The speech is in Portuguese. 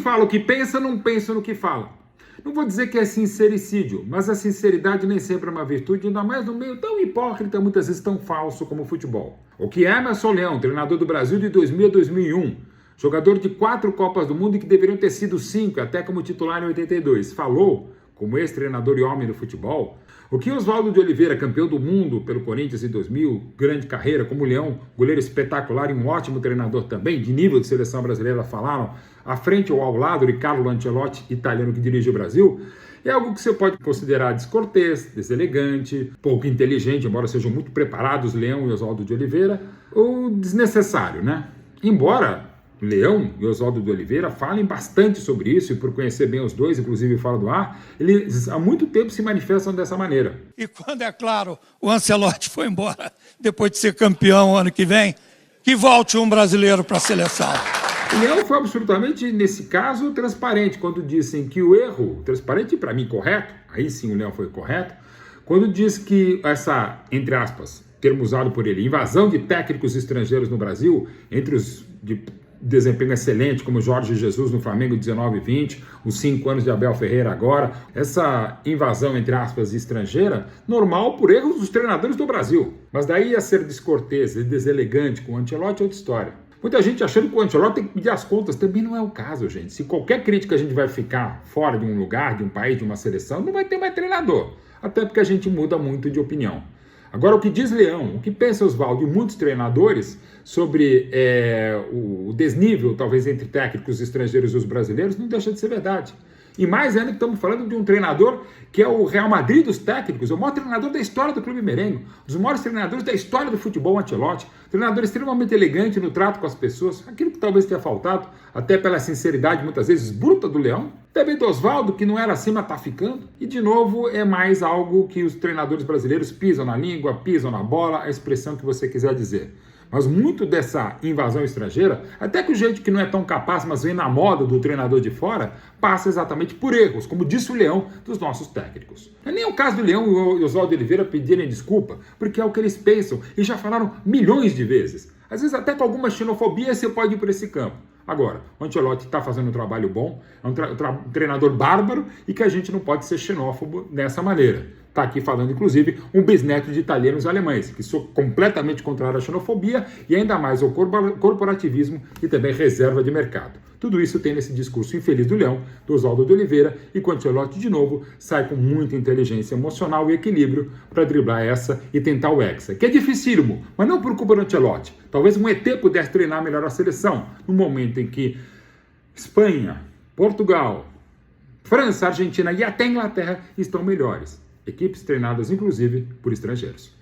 fala o que pensa, não pensa no que fala. Não vou dizer que é sincericídio, mas a sinceridade nem sempre é uma virtude, ainda mais no meio tão hipócrita, muitas vezes tão falso como o futebol. O que Emerson Leão, treinador do Brasil de 2000 a 2001, jogador de 4 Copas do Mundo e que deveriam ter sido 5, até como titular em 82, falou, como ex-treinador e homem do futebol, o que Oswaldo de Oliveira, campeão do mundo pelo Corinthians em 2000, grande carreira, como Leão, goleiro espetacular e um ótimo treinador também, de nível de seleção brasileira, falaram, à frente ou ao lado de Carlo Ancelotti, italiano que dirige o Brasil, é algo que você pode considerar descortês, deselegante, pouco inteligente, embora sejam muito preparados Leão e Oswaldo de Oliveira, ou desnecessário, né? Embora Leão e Oswaldo de Oliveira falem bastante sobre isso, e por conhecer bem os dois, inclusive fora do ar, eles há muito tempo se manifestam dessa maneira. E quando, é claro, o Ancelotti foi embora, depois de ser campeão ano que vem, que volte um brasileiro para a seleção. O Leão foi absolutamente, nesse caso, transparente, quando dizem que o erro, transparente para mim correto, aí sim o Leão foi correto, quando diz que essa, entre aspas, termo usado por ele, invasão de técnicos estrangeiros no Brasil, entre os de desempenho excelente, como Jorge Jesus no Flamengo 19 e 20, os 5 anos de Abel Ferreira agora, essa invasão, entre aspas, estrangeira, normal por erros dos treinadores do Brasil. Mas daí a ser descortês e deselegante com o Ancelotti é outra história. Muita gente achando que o Ancelotti tem que pedir as contas, também não é o caso, gente. Se qualquer crítica a gente vai ficar fora de um lugar, de um país, de uma seleção, não vai ter mais treinador. Até porque a gente muda muito de opinião. Agora, o que diz Leão, o que pensa Oswaldo e muitos treinadores sobre o desnível, talvez, entre técnicos estrangeiros e os brasileiros, não deixa de ser verdade. E mais ainda que estamos falando de um treinador que é o Real Madrid dos técnicos, é o maior treinador da história do clube merengue, um dos maiores treinadores da história do futebol, Ancelotti, treinador extremamente elegante no trato com as pessoas, aquilo que talvez tenha faltado, até pela sinceridade, muitas vezes, bruta do Leão, também do Oswaldo, que não era assim, mas tá ficando, e de novo é mais algo que os treinadores brasileiros pisam na língua, pisam na bola, a expressão que você quiser dizer. Mas muito dessa invasão estrangeira, até que o jeito que não é tão capaz, mas vem na moda do treinador de fora, passa exatamente por erros, como disse o Leão, dos nossos técnicos. Não é nem o caso do Leão e Oswaldo de Oliveira pedirem desculpa, porque é o que eles pensam e já falaram milhões de vezes. Às vezes até com alguma xenofobia você pode ir por esse campo. Agora, o Ancelotti está fazendo um trabalho bom, é um treinador bárbaro e que a gente não pode ser xenófobo dessa maneira. Está aqui falando, inclusive, um bisneto de italianos e alemães, que sou completamente contrário à xenofobia e ainda mais ao corporativismo e também reserva de mercado. Tudo isso tem nesse discurso infeliz do Leão, do Oswaldo de Oliveira, e que o Ancelotti, de novo, sai com muita inteligência emocional e equilíbrio para driblar essa e tentar o hexa, que é dificílimo, mas não por culpa do Ancelotti. Talvez um ET pudesse treinar melhor a seleção, no momento em que Espanha, Portugal, França, Argentina e até Inglaterra estão melhores. Equipes treinadas, inclusive, por estrangeiros.